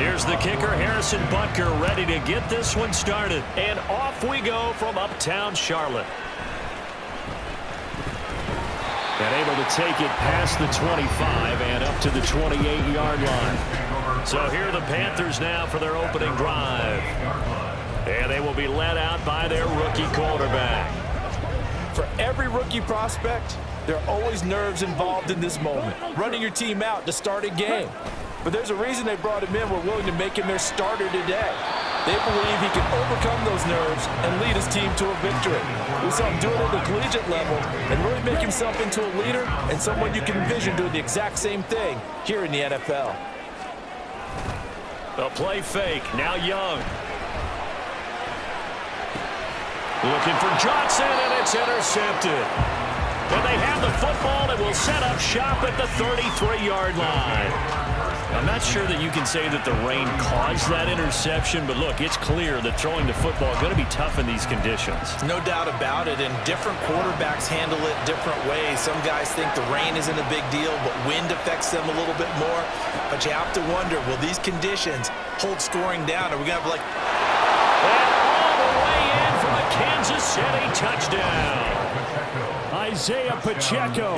Here's the kicker, Harrison Butker, ready to get this one started. And off we go from uptown Charlotte. And able to take it past the 25 and up to the 28-yard line. So here are the Panthers now for their opening drive. And they will be led out by their rookie quarterback. For every rookie prospect, there are always nerves involved in this moment. Running your team out to start a game. But there's a reason they brought him in. We're willing to make him their starter today. They believe he can overcome those nerves and lead his team to a victory. We saw him do it at the collegiate level and really make himself into a leader and someone you can envision doing the exact same thing here in the NFL. A play fake, now Young. Looking for Johnson, and it's intercepted. When they have the football, it will set up shop at the 33-yard line. I'm not sure that you can say that the rain caused that interception, but look, it's clear that throwing the football is going to be tough in these conditions. No doubt about it, and different quarterbacks handle it different ways. Some guys think the rain isn't a big deal, but wind affects them a little bit more. But you have to wonder, will these conditions hold scoring down? Are we going to have like... And all the way in from a Kansas City touchdown. Isaiah Pacheco,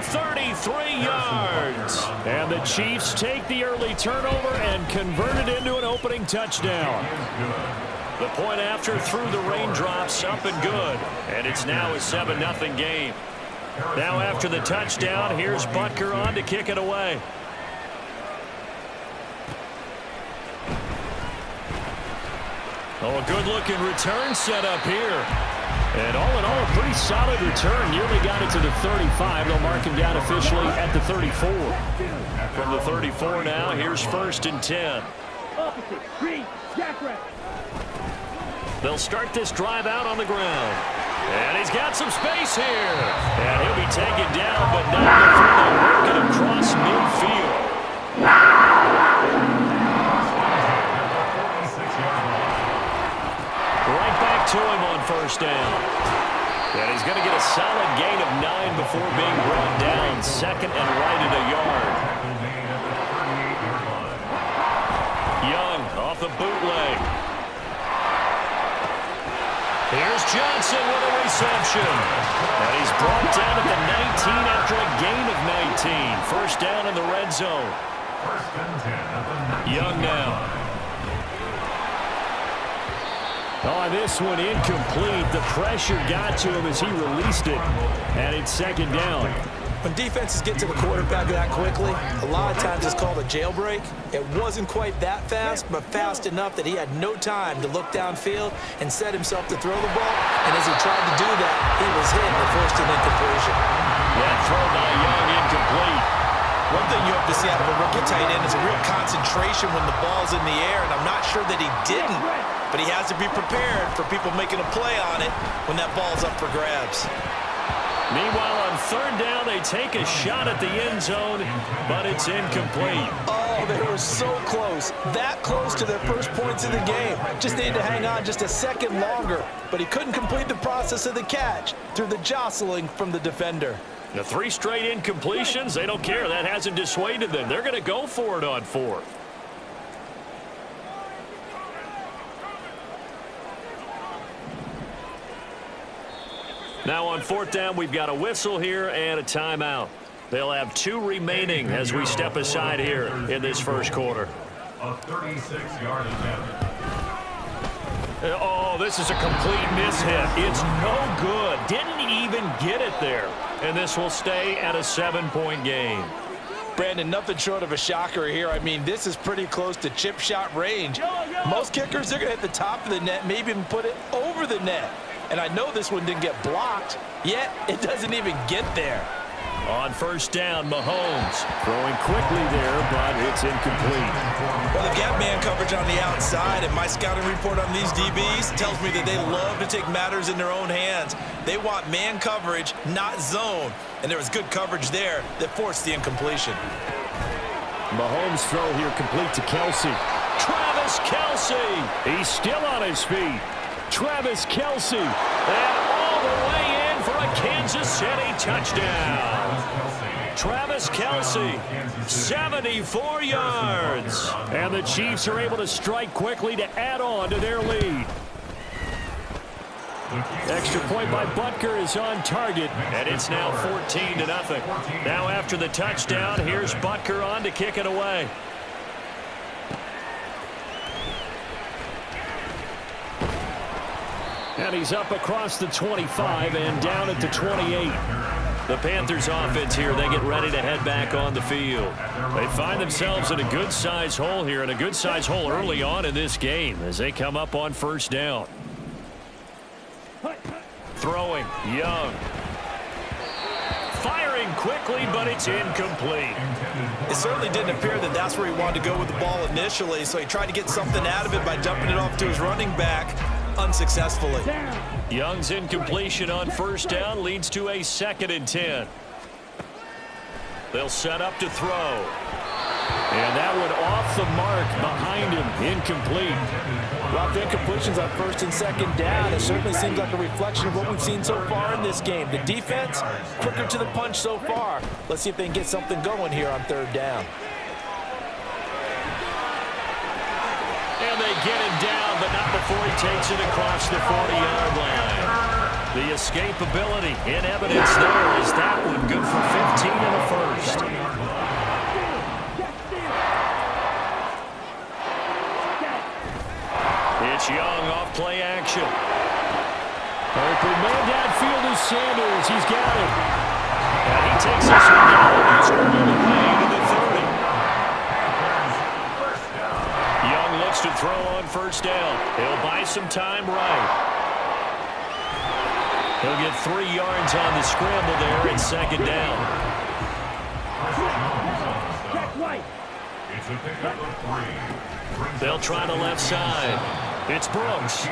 33 yards. And the Chiefs take the early turnover and convert it into an opening touchdown. The point after through the raindrops, up and good. And it's now a 7-0 game. Now after the touchdown, here's Butker on to kick it away. Oh, a good-looking return set up here. And all in all, a pretty solid return. Nearly got it to the 35. They'll mark him down officially at the 34. From the 34 now, here's 1st and 10. They'll start this drive out on the ground. And he's got some space here. And he'll be taken down, but not before they work it across midfield. Right back to him on 1st down. And he's going to get a solid gain of 9 before being brought down. 2nd and right at a yard. Young off the bootleg. Here's Johnson with a reception. And he's brought down at the 19 after a gain of 19. 1st down in the red zone. Young now. Oh, this one incomplete. The pressure got to him as he released it. And it's 2nd down. When defenses get to the quarterback that quickly, a lot of times it's called a jailbreak. It wasn't quite that fast, but fast enough that he had no time to look downfield and set himself to throw the ball. And as he tried to do that, he was hit in the 1st and incompletion. That throw by Young incomplete. One thing you hope to see out of a rookie tight end is a real concentration when the ball's in the air, and I'm not sure that he didn't. But he has to be prepared for people making a play on it when that ball's up for grabs. Meanwhile, on 3rd down, they take a shot at the end zone, but it's incomplete. Oh, they were so close. That close to their first points of the game. Just needed to hang on just a second longer. But he couldn't complete the process of the catch through the jostling from the defender. The 3 straight incompletions, they don't care. That hasn't dissuaded them. They're going to go for it on 4th. Now on 4th down, we've got a whistle here and a timeout. They'll have 2 remaining as we step aside here in this 1st quarter. A 36-yard attempt. Oh, this is a complete mishit. It's no good. Didn't even get it there. And this will stay at a 7-point game. Brandon, nothing short of a shocker here. I mean, this is pretty close to chip shot range. Most kickers, they're going to hit the top of the net, maybe even put it over the net. And I know this one didn't get blocked, yet it doesn't even get there. On 1st down, Mahomes throwing quickly there, but it's incomplete. Well, they've got man coverage on the outside, and my scouting report on these DBs tells me that they love to take matters in their own hands. They want man coverage, not zone. And there was good coverage there that forced the incompletion. Mahomes' throw here complete to Kelsey. Travis Kelsey. He's still on his feet. Travis Kelsey. And all the way in for a Kansas City touchdown. Travis Kelce, 74 yards. And the Chiefs are able to strike quickly to add on to their lead. Extra point by Butker is on target, and it's now 14-0. Now after the touchdown, here's Butker on to kick it away. And he's up across the 25 and down at the 28. The Panthers offense here, they get ready to head back on the field. They find themselves in a good-sized hole here, and a good-sized hole early on in this game as they come up on first down. Throwing, Young. Firing quickly, but it's incomplete. It certainly didn't appear that that's where he wanted to go with the ball initially, so he tried to get something out of it by dumping it off to his running back unsuccessfully. Young's incompletion on first down leads to a 2nd and 10. They'll set up to throw. And that one off the mark behind him, incomplete. Rough incompletions on 1st and 2nd down. It certainly seems like a reflection of what we've seen so far in this game. The defense, quicker to the punch so far. Let's see if they can get something going here on 3rd down. And they get him down, but not before he takes it across the 40-yard line. The escapability in evidence there is that one good for 15 in the first. It's Young off play action. Open man downfield is Sanders. He's got it. And he takes this one down. He's all the way to the 30. Young looks to throw on first down. He'll buy some time right. He'll get 3 yards on the scramble there at 2nd down. It's a pickup of 3. They'll try the left side. It's Brooks.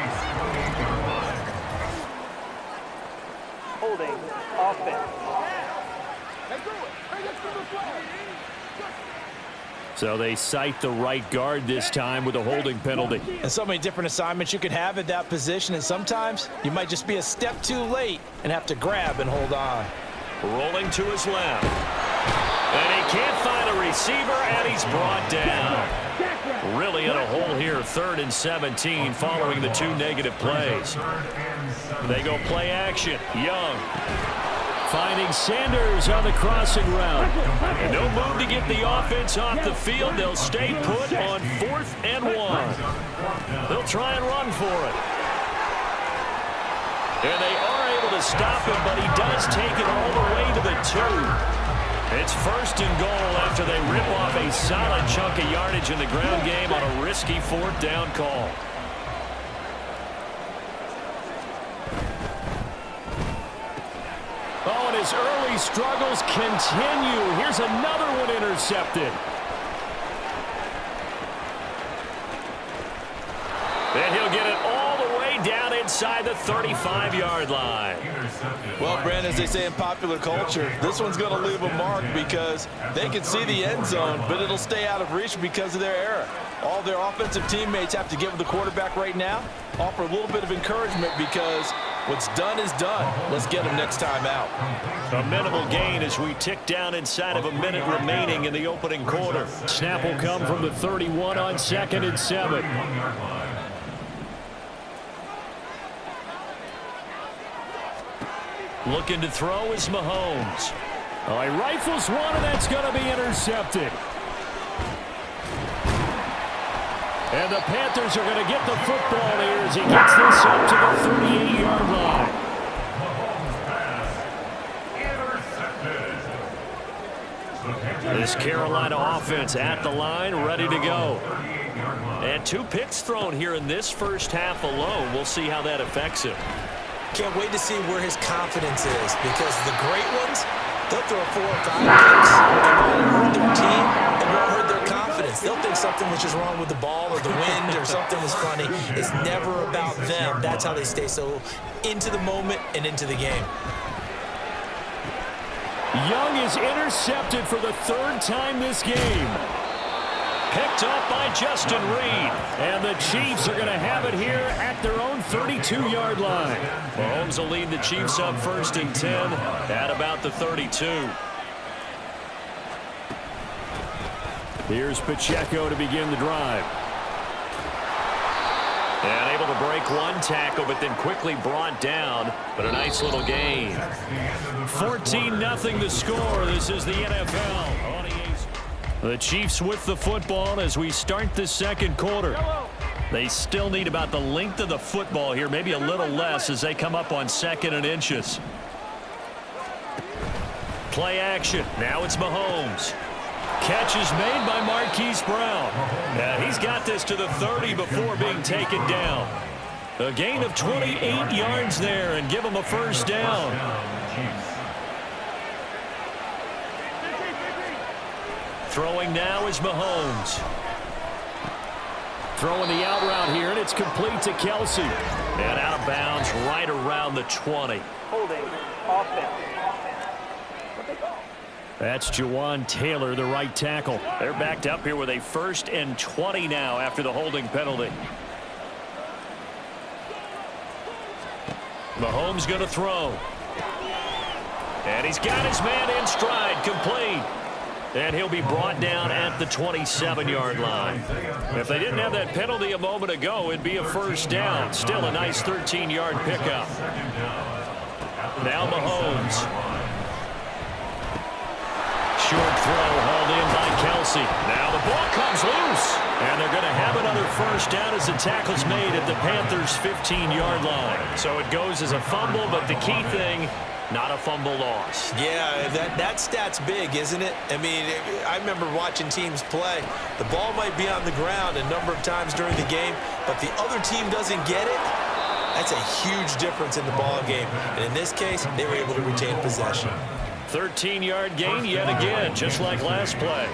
Holding offense. So they cite the right guard this time with a holding penalty. And so many different assignments you can have at that position, and sometimes you might just be a step too late and have to grab and hold on. Rolling to his left. And he can't find a receiver, and he's brought down. Really in a hole here, 3rd and 17 following the 2 negative plays. They go play action. Young finding Sanders on the crossing route. And no move to get the offense off the field. They'll stay put on 4th and 1. They'll try and run for it. And they are able to stop him, but he does take it all the way to the 2. It's 1st and goal after they rip off a solid chunk of yardage in the ground game on a risky 4th down call. Oh, and his early struggles continue. Here's another one intercepted. And he'll get it all the way down inside the 35-yard line. Well, Brandon, as they say in popular culture, this one's going to leave a mark because they can see the end zone, but it'll stay out of reach because of their error. All their offensive teammates have to give the quarterback right now, offer a little bit of encouragement because what's done is done. Let's get them next time out. A minimal gain as we tick down inside of a minute remaining in the opening quarter. Snap will come from the 31 on 2nd and 7. Looking to throw is Mahomes. Oh, he rifles one, and that's going to be intercepted. And the Panthers are going to get the football here as he gets this up to the 38-yard line. This Carolina offense at the line, ready to go. And 2 picks thrown here in this first half alone. We'll see how that affects him. Can't wait to see where his confidence is because the great ones, they'll throw 4 or 5 picks. It won't hurt their team. It won't hurt their confidence. They'll think something was just wrong with the ball or the wind or something was funny. It's never about them. That's how they stay so into the moment and into the game. Young is intercepted for the 3rd time this game. Picked up by Justin Reed. And the Chiefs are going to have it here at their own 32-yard line. Mahomes will lead the Chiefs up 1st and 10 at about the 32. Here's Pacheco to begin the drive. And able to break one tackle, but then quickly brought down. But a nice little gain. 14-0 the score. This is the NFL. The Chiefs with the football as we start the second quarter. They still need about the length of the football here, maybe a little less as they come up on 2nd and inches. Play action. Now it's Mahomes. Catch is made by Marquise Brown. And he's got this to the 30 before being taken down. A gain of 28 yards there and give him a first down. Throwing now is Mahomes. Throwing the out route here, and it's complete to Kelsey. And out of bounds right around the 20. Holding offense. That's Jawan Taylor, the right tackle. They're backed up here with a 1st and 20 now after the holding penalty. Mahomes going to throw. And he's got his man in stride, complete. And he'll be brought down at the 27-yard line. If they didn't have that penalty a moment ago, it'd be a first down. Still a nice 13-yard pickup. Now Mahomes. Short throw hauled in by Kelsey. Now the ball comes loose. And they're going to have another first down as the tackle's made at the Panthers' 15-yard line. So it goes as a fumble, but the key thing, not a fumble loss. Yeah, that stat's big, isn't it? I mean, I remember watching teams play. The ball might be on the ground a number of times during the game, but the other team doesn't get it. That's a huge difference in the ball game. And in this case, they were able to retain possession. 13-yard gain yet again, just like last play.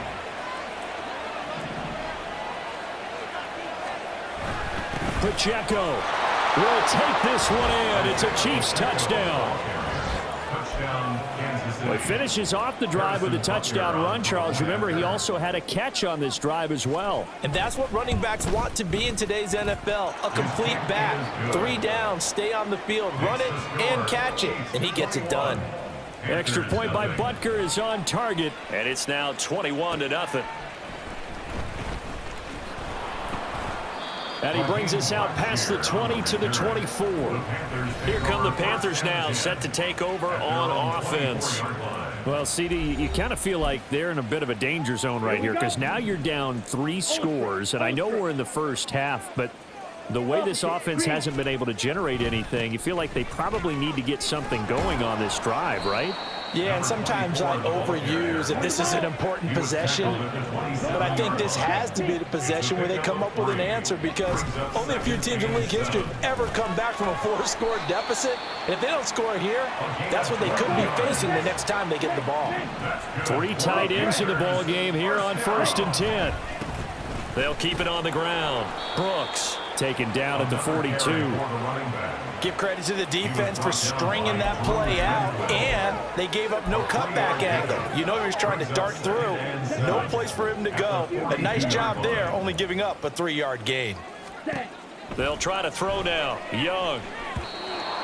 Pacheco will take this one in. It's a Chiefs touchdown. Well, he finishes off the drive with a touchdown run, Charles. Remember, he also had a catch on this drive as well. And that's what running backs want to be in today's NFL, a complete back. 3 down, stay on the field, run it and catch it, and he gets it done. Extra point by Butker is on target, and it's now 21-0. And he brings us out past the 20 to the 24. Here come the Panthers now, set to take over on offense. Well, CD, you kind of feel like they're in a bit of a danger zone right here because now you're down 3 scores, and I know we're in the first half, but the way this offense hasn't been able to generate anything, you feel like they probably need to get something going on this drive, right? Yeah, and sometimes I overuse if this is an important possession, but I think this has to be the possession where they come up with an answer because only a few teams in league history have ever come back from a 4-score deficit. And if they don't score here, that's what they could be facing the next time they get the ball. 3 tight ends in the ball game here on 1st and 10. They'll keep it on the ground. Brooks taken down at the 42. Give credit to the defense for stringing that play out, and they gave up no cutback angle. You know he was trying to dart through. No place for him to go. A nice job there, only giving up a 3-yard gain. They'll try to throw now. Young.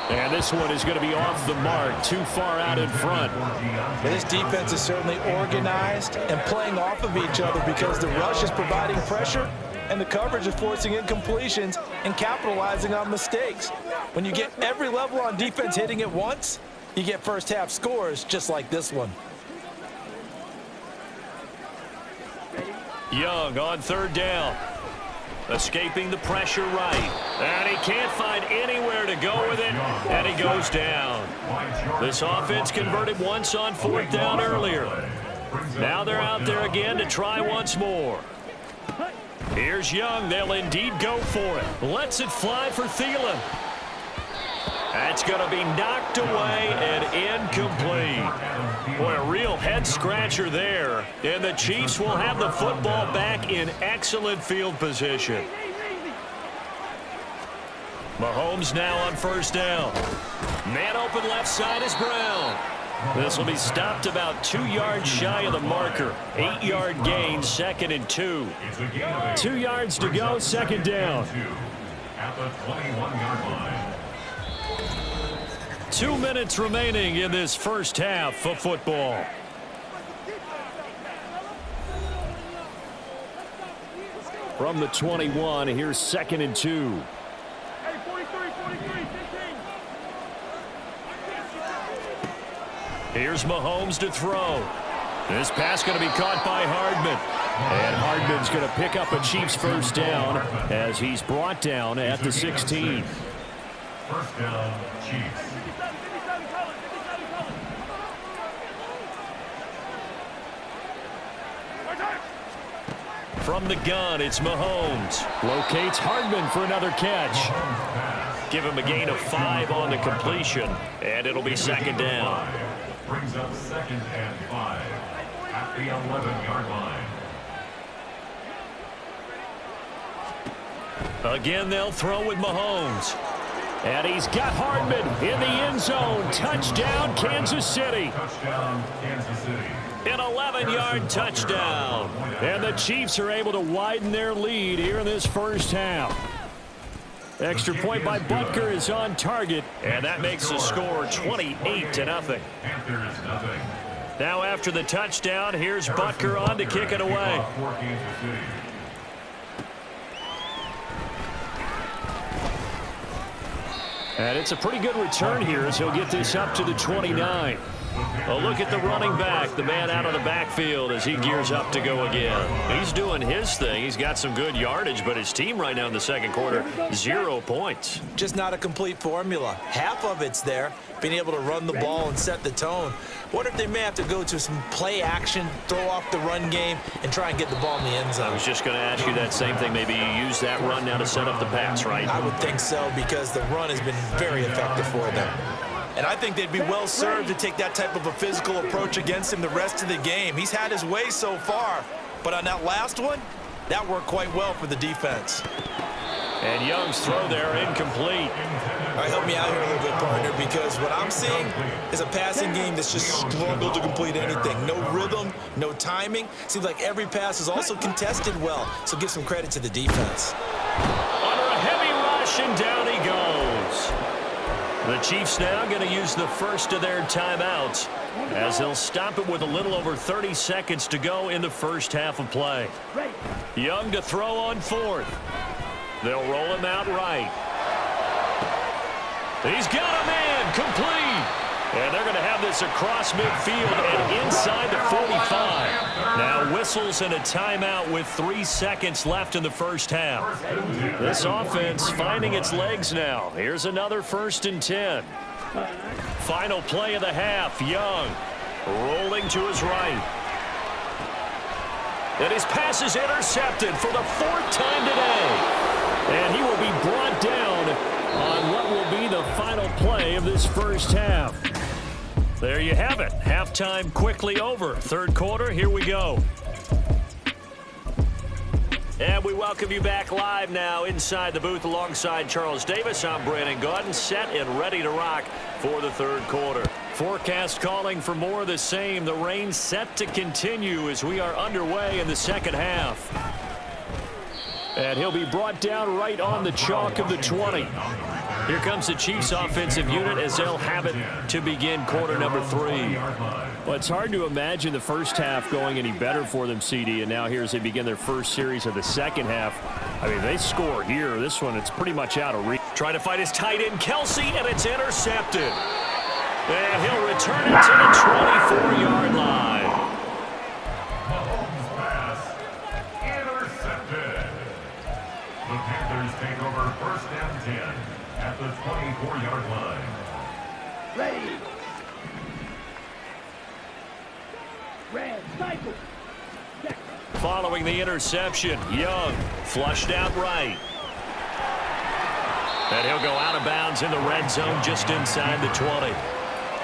And this one is going to be off the mark, too far out in front. This defense is certainly organized and playing off of each other because the rush is providing pressure and the coverage is forcing incompletions and capitalizing on mistakes. When you get every level on defense hitting at once, you get first half scores just like this one. Young on 3rd down. Escaping the pressure right. And he can't find anywhere to go with it. And he goes down. This offense converted once on 4th down earlier. Now they're out there again to try once more. Here's Young. They'll indeed go for it. Lets it fly for Thielen. That's going to be knocked away and incomplete. Boy, a real head-scratcher there. And the Chiefs will have the football back in excellent field position. Mahomes now on 1st down. Man open left side is Brown. This will be stopped about 2 yards shy of the marker. 8-yard gain, 2nd and 2. 2 yards to go, 2nd down. At the 21-yard line. 2 minutes remaining in this first half of football. From the 21, here's 2nd and 2. Hey, 43, 15. Here's Mahomes to throw. This pass going to be caught by Hardman. And Hardman's going to pick up a Chiefs first down as he's brought down at the 16. First down, Chiefs. From the gun, it's Mahomes. Locates Hardman for another catch. Give him a gain of 5 on the completion, and it'll be 2nd down. Brings up 2nd and 5 at the 11-yard line. Again, they'll throw with Mahomes. And he's got Hardman in the end zone. Touchdown, Kansas City. Touchdown, Kansas City. An 11-yard touchdown. And the Chiefs are able to widen their lead here in this first half. Extra point by Butker is on target, and that makes the score 28-0. Panthers nothing. Now after the touchdown, here's Butker on to kick it away. For Kansas City. And it's a pretty good return here as he'll get this up to the 29. A look at the running back, the man out of the backfield as he gears up to go again. He's doing his thing. He's got some good yardage, but his team right now in the second quarter, 0 points. Just not a complete formula. Half of it's there, being able to run the ball and set the tone. Wonder if they may have to go to some play action, throw off the run game, and try and get the ball in the end zone. I was just going to ask you that same thing. Maybe you use that run now to set up the pass, right? I would think so, because the run has been very effective for them. And I think they'd be well served to take that type of a physical approach against him the rest of the game. He's had his way so far, but on that last one, that worked quite well for the defense. And Young's throw there incomplete. All right, help me out here a little bit, partner, because what I'm seeing is a passing game that's just struggled to complete anything. No rhythm, no timing. Seems like every pass is also contested well, so give some credit to the defense. Under a heavy rush, and down he goes. The Chiefs now going to use the first of their timeouts as they'll stop it with a little over 30 seconds to go in the first half of play. Young to throw on 4th. They'll roll him out right. He's got a man complete. And they're going to have this across midfield and inside the 45. Now whistles and a timeout with 3 seconds left in the first half. This offense finding its legs now. Here's another 1st and 10. Final play of the half. Young rolling to his right. And his pass is intercepted for the 4th time today. And he will be brought down on what will be the final play of this first half. There you have it. Halftime quickly over. Third quarter, here we go. And we welcome you back live now inside the booth alongside Charles Davis. I'm Brandon Gaudin, set and ready to rock for the third quarter. Forecast calling for more of the same. The rain set to continue as we are underway in the second half. And he'll be brought down right on the chalk of the 20. Here comes the Chiefs offensive unit as they'll have it to begin quarter number 3. Well, it's hard to imagine the first half going any better for them, CD, and now here as they begin their first series of the second half. I mean, they score here. This one, it's pretty much out of reach. Trying to fight his tight end, Kelsey, and it's intercepted. And he'll return it to the 24-yard line. Mahomes pass intercepted. The Panthers take over 1st and 10 at the 24-yard line. Ready. Red, cycle. Following the interception, Young flushed out right. And he'll go out of bounds in the red zone just inside the 20.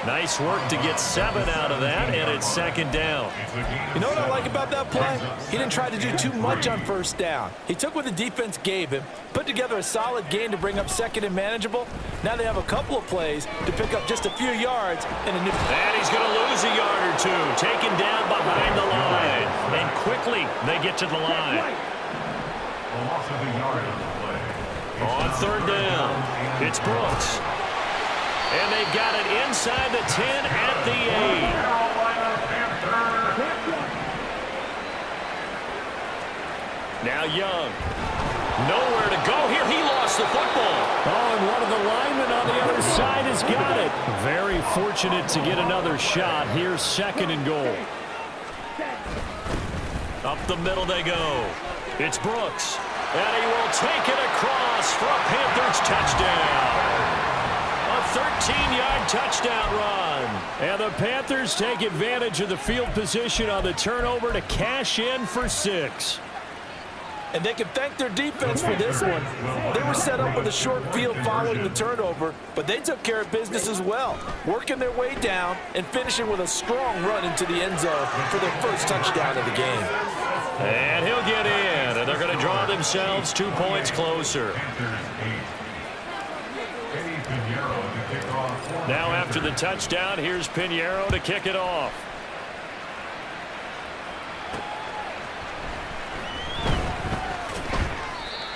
Nice work to get 7 out of that, and it's 2nd down. You know what I like about that play? He didn't try to do too much on 1st down. He took what the defense gave him, put together a solid game to bring up 2nd and manageable. Now they have a couple of plays to pick up just a few yards in a new. And he's going to lose a yard or 2, taken down behind the line. And quickly they get to the line. A loss of a yard on the play. On 3rd down, it's Brooks. And they've got it inside the 10 at the 8. Now Young. Nowhere to go here. He lost the football. Oh, and one of the linemen on the other side has got it. Very fortunate to get another shot. Here's 2nd and goal. Up the middle they go. It's Brooks. And he will take it across for a Panthers touchdown. A 13-yard touchdown run. And the Panthers take advantage of the field position on the turnover to cash in for 6. And they can thank their defense for this one. They were set up with a short field following the turnover, but they took care of business as well, working their way down and finishing with a strong run into the end zone for their first touchdown of the game. And he'll get in, and they're going to draw themselves 2 points closer. Now after the touchdown, here's Pinheiro to kick it off.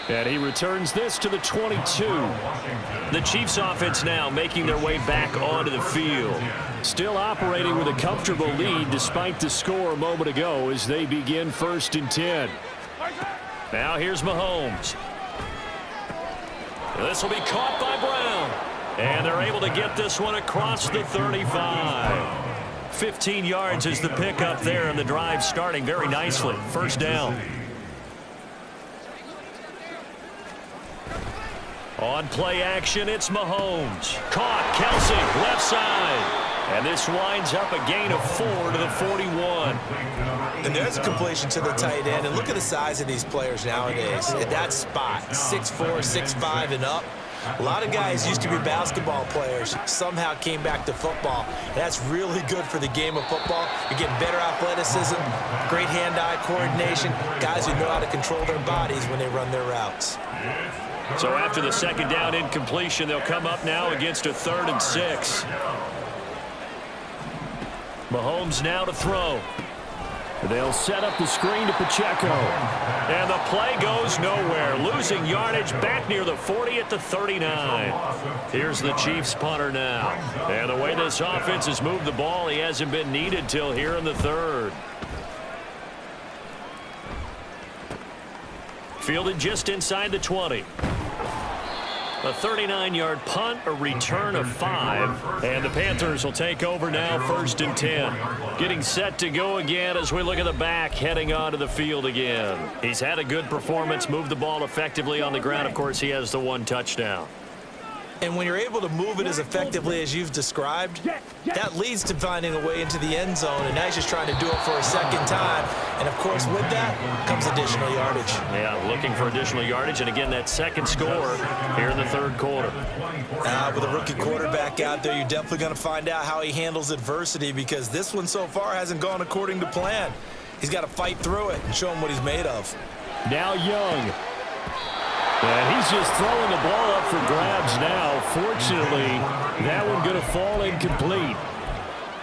And he returns this to the 22. The Chiefs offense now making their way back onto the field. Still operating with a comfortable lead despite the score a moment ago as they begin 1st and 10. Now here's Mahomes. This will be caught by Brown. And they're able to get this one across the 35. 15 yards is the pickup there, and the drive starting very nicely. 1st down. On play action, it's Mahomes. Caught, Kelsey, left side. And this winds up a gain of 4 to the 41. And there's a completion to the tight end. And look at the size of these players nowadays. At that spot, 6'4", 6'5", and up. A lot of guys used to be basketball players, somehow came back to football. And that's really good for the game of football. You're getting better athleticism, great hand-eye coordination, guys who know how to control their bodies when they run their routes. So after the 2nd down incompletion, they'll come up now against a 3rd and 6. Mahomes now to throw. They'll set up the screen to Pacheco. And the play goes nowhere. Losing yardage back near the 40 at the 39. Here's the Chiefs punter now. And the way this offense has moved the ball, he hasn't been needed till here in the 3rd. Fielded just inside the 20. A 39-yard punt, a return of 5. And the Panthers will take over now 1st and 10. Getting set to go again as we look at the back heading onto the field again. He's had a good performance, moved the ball effectively on the ground. Of course, he has the 1 touchdown. And when you're able to move it as effectively as you've described, that leads to finding a way into the end zone. And now he's just trying to do it for a 2nd time. And, of course, with that comes additional yardage. Yeah, looking for additional yardage. And, again, that 2nd score here in the 3rd quarter. With a rookie quarterback out there, you're definitely going to find out how he handles adversity because this one so far hasn't gone according to plan. He's got to fight through it and show him what he's made of. Now Young. And he's just throwing the ball up for grabs now. Fortunately, that one going to fall incomplete.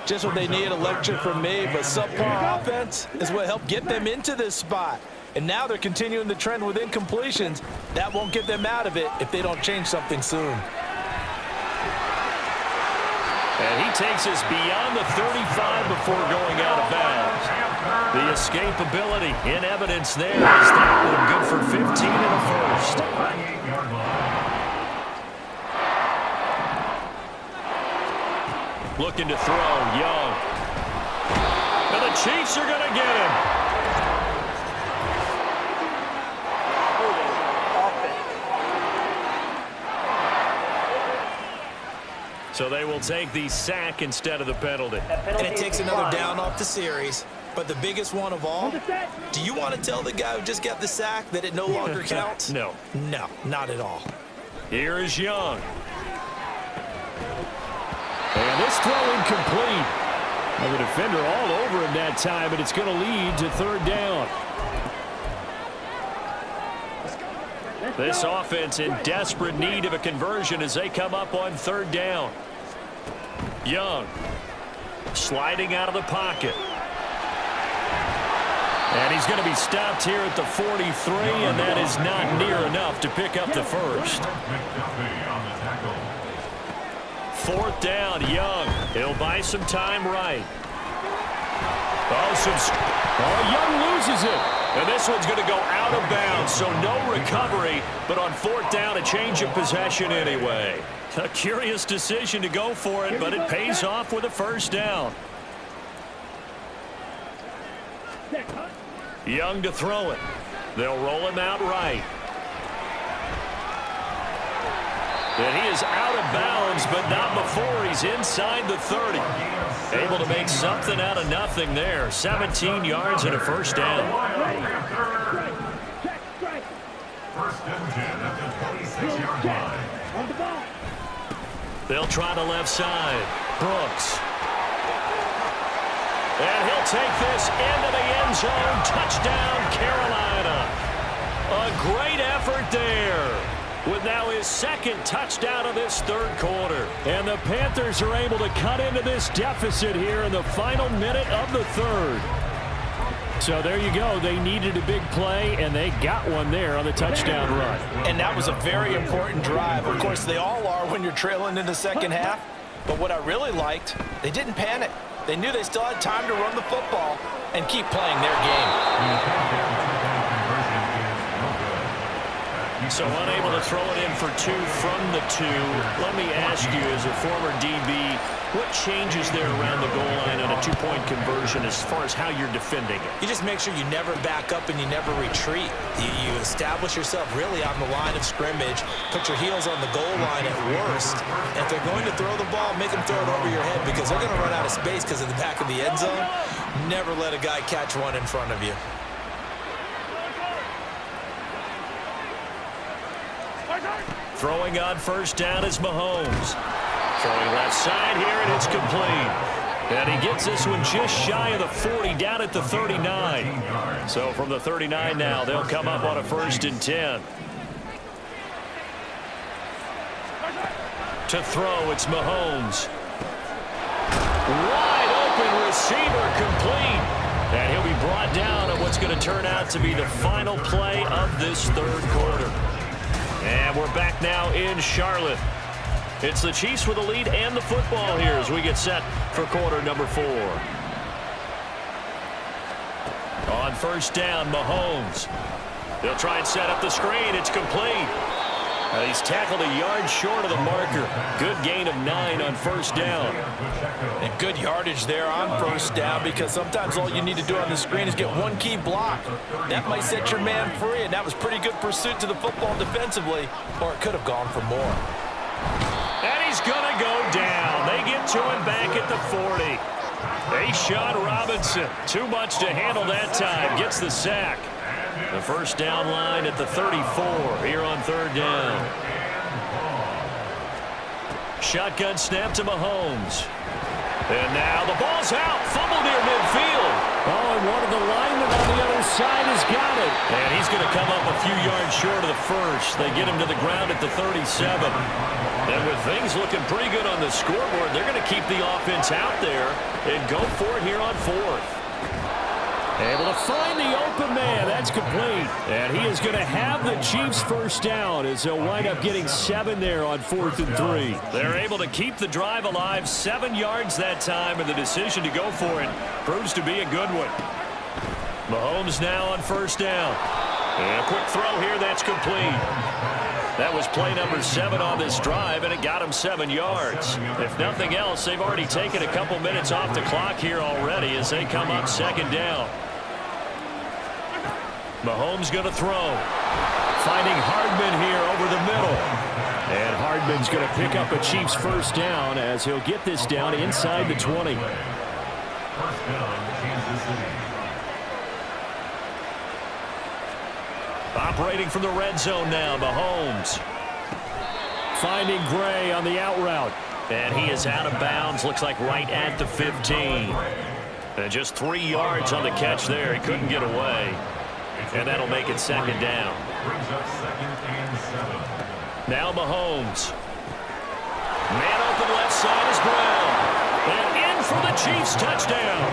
Just what they need, a lecture from me, but subpar offense is what helped get them into this spot. And now they're continuing the trend with incompletions. That won't get them out of it if they don't change something soon. And he takes us beyond the 35 before going out of bounds. The escapability in evidence there is that one good for 15 and a 1st. Looking to throw, Young. And the Chiefs are going to get him. So they will take the sack instead of the penalty. And it takes another down off the series. But the biggest one of all, do you want to tell the guy who just got the sack that it no longer counts? No. No, not at all. Here is Young. And this throw incomplete. And the defender all over him that time, but it's going to lead to 3rd down. This offense in desperate need of a conversion as they come up on 3rd down. Young sliding out of the pocket. And he's going to be stopped here at the 43, and that is not near enough to pick up the 1st. 4th down, Young. He'll buy some time right. Oh, some Oh, Young loses it. And this one's going to go out of bounds, so no recovery, but on fourth down, a change of possession anyway. A curious decision to go for it, but it pays off with a first down. Young to throw it. They'll roll him out right. And he is out of bounds, but not before he's inside the 30. Able to make something out of nothing there. 17 yards and a first down. First and 10 at the 26-yard line. They'll try the left side. Brooks. And he'll take this into the end zone. Touchdown, Carolina. A great effort there, with now his second touchdown of this third quarter. And the Panthers are able to cut into this deficit here in the final minute of the third. So there you go. They needed a big play, and they got one there on the touchdown run. And that was a very important drive. Of course, they all are when you're trailing in the second half. But what I really liked, they didn't panic. They knew they still had time to run the football and keep playing their game. So unable to throw it in for two from the two. Let me ask you, as a former DB, what changes there around the goal line on a two-point conversion as far as how you're defending it? You just make sure you never back up and you never retreat. You establish yourself really on the line of scrimmage, put your heels on the goal line at worst. And if they're going to throw the ball, make them throw it over your head, because they're going to run out of space because of the back of the end zone. Never let a guy catch one in front of you. Throwing on first down is Mahomes. Throwing left side here, and it's complete. And he gets this one just shy of the 40, down at the 39. So from the 39 now, they'll come up on a first and 10. To throw, it's Mahomes. Wide open receiver, complete. And he'll be brought down on what's going to turn out to be the final play of this third quarter. And we're back now in Charlotte. It's the Chiefs with the lead and the football here as we get set for quarter number 4. On first down, Mahomes. They'll try and set up the screen. It's complete. He's tackled a yard short of the marker. Good gain of 9 on first down. And good yardage there on first down, because sometimes all you need to do on the screen is get one key block. That might set your man free, and that was pretty good pursuit to the football defensively, or it could have gone for more. And he's going to go down. They get to him back at the 40. Ashawn Robinson, too much to handle that time, gets the sack. The first down line at the 34 here on third down. Shotgun snap to Mahomes. And now the ball's out. Fumble near midfield. Oh, and one of the linemen on the other side has got it. And he's going to come up a few yards short of the first. They get him to the ground at the 37. And with things looking pretty good on the scoreboard, they're going to keep the offense out there and go for it here on fourth. Able to find the open man. That's complete. And he is going to have the Chiefs first down as they'll wind up getting 7 there on 4th and 3. They're able to keep the drive alive, 7 yards that time, and the decision to go for it proves to be a good one. Mahomes now on first down. And a quick throw here. That's complete. That was play number 7 on this drive, and it got him 7 yards. If nothing else, they've already taken a couple minutes off the clock here already as they come up second down. Mahomes going to throw. Finding Hardman here over the middle. And Hardman's going to pick up a Chiefs first down as he'll get this down inside the 20. First down, Kansas City. Operating from the red zone now, Mahomes. Finding Gray on the out route. And he is out of bounds, looks like right at the 15. And just 3 yards on the catch there. He couldn't get away. And that'll make it second down. Brings up second and 7. Now Mahomes. Man open left side is Brown. And in for the Chiefs touchdown.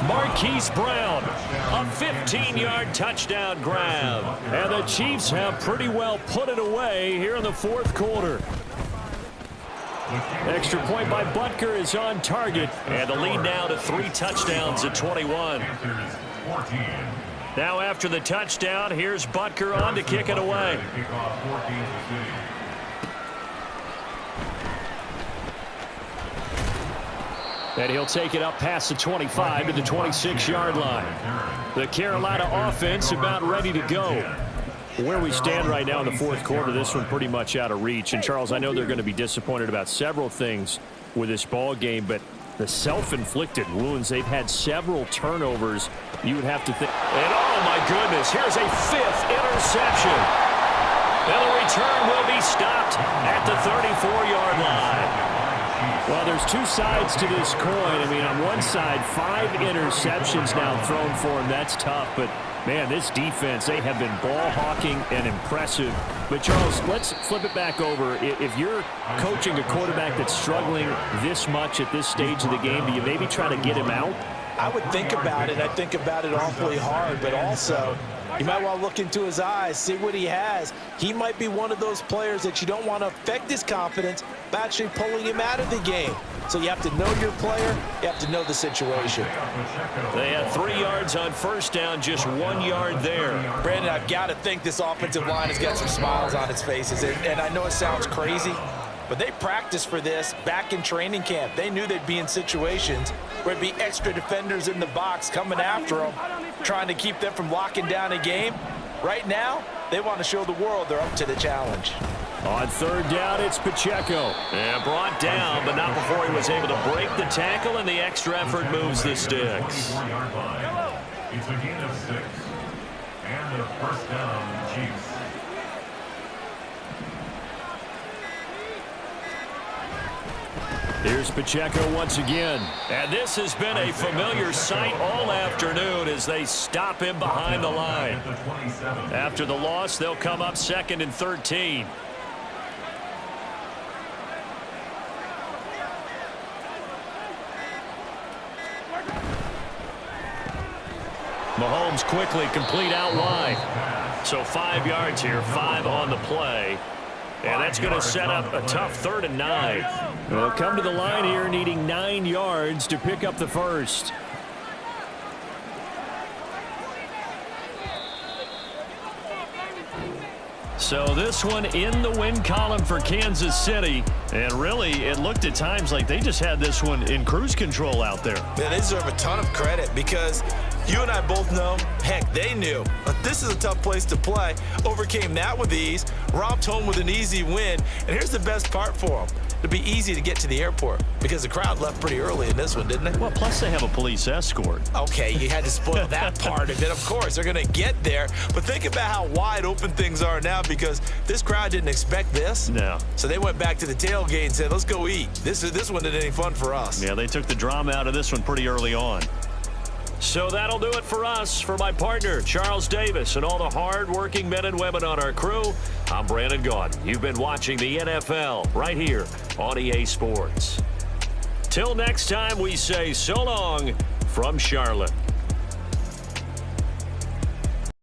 Marquise Brown. A 15-yard touchdown grab. And the Chiefs have pretty well put it away here in the fourth quarter. Extra point by Butker is on target. And the lead now to 3 touchdowns at 21. Panthers 14. Now after the touchdown, here's Butker on to kick it away. Kickoff for Kansas City. And he'll take it up past the 25 to the 26-yard line. The Carolina offense about ready to go. Where we stand right now in the fourth quarter, this one pretty much out of reach. And, Charles, I know they're going to be disappointed about several things with this ball game, but the self-inflicted wounds, they've had several turnovers. You would have to think. And, oh, my goodness, here's a 5th interception. And the return will be stopped at the 34-yard line. Well, there's two sides to this coin. I mean, on one side, 5 interceptions now thrown for him. That's tough, but man, this defense, they have been ball hawking and impressive. But, Charles, let's flip it back over. If you're coaching a quarterback that's struggling this much at this stage of the game, do you maybe try to get him out? I would think about it. I think about it awfully hard, but also you might want to look into his eyes, see what he has. He might be one of those players that you don't want to affect his confidence by actually pulling him out of the game. So you have to know your player. You have to know the situation. They had 3 yards on first down, just 1 yard there. Brandon, I've got to think this offensive line has got some smiles on its faces. And I know it sounds crazy, but they practiced for this back in training camp. They knew they'd be in situations where there'd be extra defenders in the box coming after them, trying to keep them from locking down a game. Right now, they want to show the world they're up to the challenge. On third down, it's Pacheco. And brought down, but not before he was able to break the tackle, and the extra effort moves the sticks. 24-yard line. It's a gain of 6. And a first down, Chiefs. Here's Pacheco once again. And this has been a familiar sight all afternoon as they stop him behind the line. After the loss, they'll come up 2nd and 13. Mahomes quickly complete out wide. So 5 yards here, 5 on the play. And that's going to set up a tough 3rd and 9. They'll come to the line here needing 9 yards to pick up the first. So this one in the win column for Kansas City. And really, it looked at times like they just had this one in cruise control out there. Man, they deserve a ton of credit because you and I both know, heck, they knew. But this is a tough place to play. Overcame that with ease, romped home with an easy win. And here's the best part for them. It'd be easy to get to the airport because the crowd left pretty early in this one, didn't it? Well, plus they have a police escort. Okay, you had to spoil that part of it. Of course, they're going to get there. But think about how wide open things are now because this crowd didn't expect this. No. So they went back to the tailgate and said, let's go eat. This one isn't any fun for us. Yeah, they took the drama out of this one pretty early on. So that'll do it for us. For my partner, Charles Davis, and all the hard-working men and women on our crew, I'm Brandon Gaudin. You've been watching the NFL right here on EA Sports. Till next time, we say so long from Charlotte.